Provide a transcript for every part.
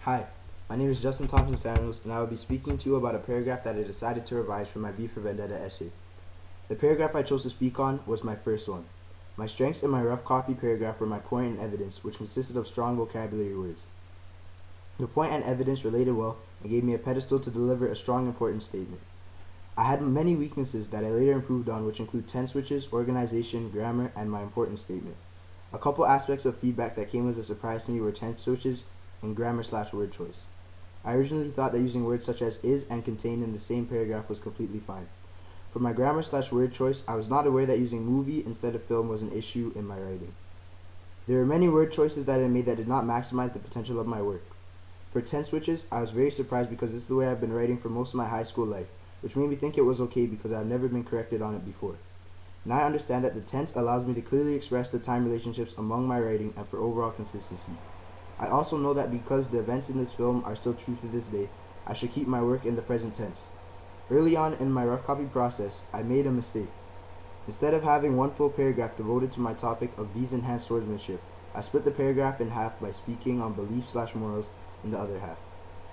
Hi, my name is Thompson-Samuels, and I will be speaking to you about a paragraph that I decided to revise from my V for Vendetta essay. The paragraph I chose to speak on was my first one. My strengths in my rough copy paragraph were my point and evidence, which consisted of strong vocabulary words. The point and evidence related well and gave me a pedestal to deliver a strong, important statement. I had many weaknesses that I later improved on, which include tense switches, organization, grammar, and my important statement. A couple aspects of feedback that came as a surprise to me were tense switches and grammar/word choice. I originally thought that using words such as is and contain in the same paragraph was completely fine. For my grammar/word choice, I was not aware that using movie instead of film was an issue in my writing. There were many word choices that I made that did not maximize the potential of my work. For tense switches, I was very surprised because this is the way I've been writing for most of my high school life, which made me think it was okay because I've never been corrected on it before. Now I understand that the tense allows me to clearly express the time relationships among my writing and for overall consistency. I also know that because the events in this film are still true to this day, I should keep my work in the present tense. Early on in my rough copy process, I made a mistake. Instead of having one full paragraph devoted to my topic of V's enhanced swordsmanship, I split the paragraph in half by speaking on beliefs/morals in the other half.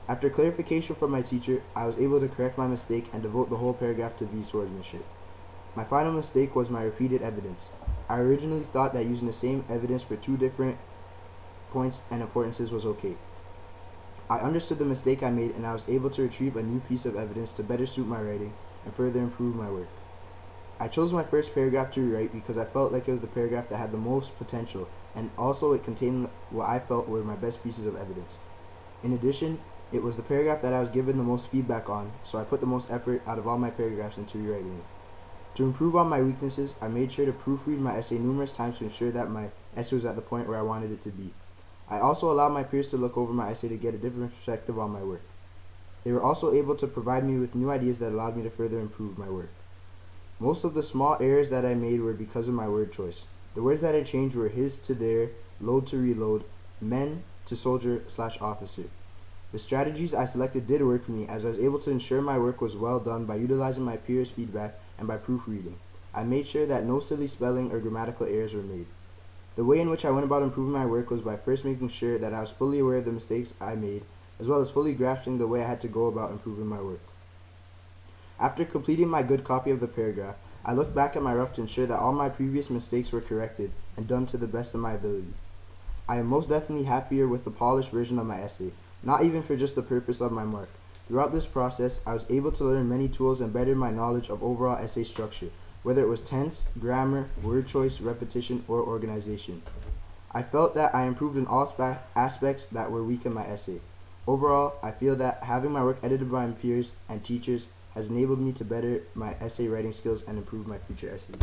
After clarification from my teacher, I was able to correct my mistake and devote the whole paragraph to V's swordsmanship. My final mistake was my repeated evidence. I originally thought that using the same evidence for two different points and importances was okay. I understood the mistake I made, and I was able to retrieve a new piece of evidence to better suit my writing and further improve my work. I chose my first paragraph to rewrite because I felt like it was the paragraph that had the most potential, and also it contained what I felt were my best pieces of evidence. In addition, it was the paragraph that I was given the most feedback on, so I put the most effort out of all my paragraphs into rewriting it. To improve on my weaknesses, I made sure to proofread my essay numerous times to ensure that my essay was at the point where I wanted it to be. I also allowed my peers to look over my essay to get a different perspective on my work. They were also able to provide me with new ideas that allowed me to further improve my work. Most of the small errors that I made were because of my word choice. The words that I changed were his to their, load to reload, men to soldier/officer. The strategies I selected did work for me, as I was able to ensure my work was well done by utilizing my peers' feedback and by proofreading. I made sure that no silly spelling or grammatical errors were made. The way in which I went about improving my work was by first making sure that I was fully aware of the mistakes I made, as well as fully grasping the way I had to go about improving my work. After completing my good copy of the paragraph, I looked back at my rough to ensure that all my previous mistakes were corrected and done to the best of my ability. I am most definitely happier with the polished version of my essay, not even for just the purpose of my mark. Throughout this process, I was able to learn many tools and better my knowledge of overall essay structure, whether it was tense, grammar, word choice, repetition, or organization. I felt that I improved in all aspects that were weak in my essay. Overall, I feel that having my work edited by my peers and teachers has enabled me to better my essay writing skills and improve my future essays.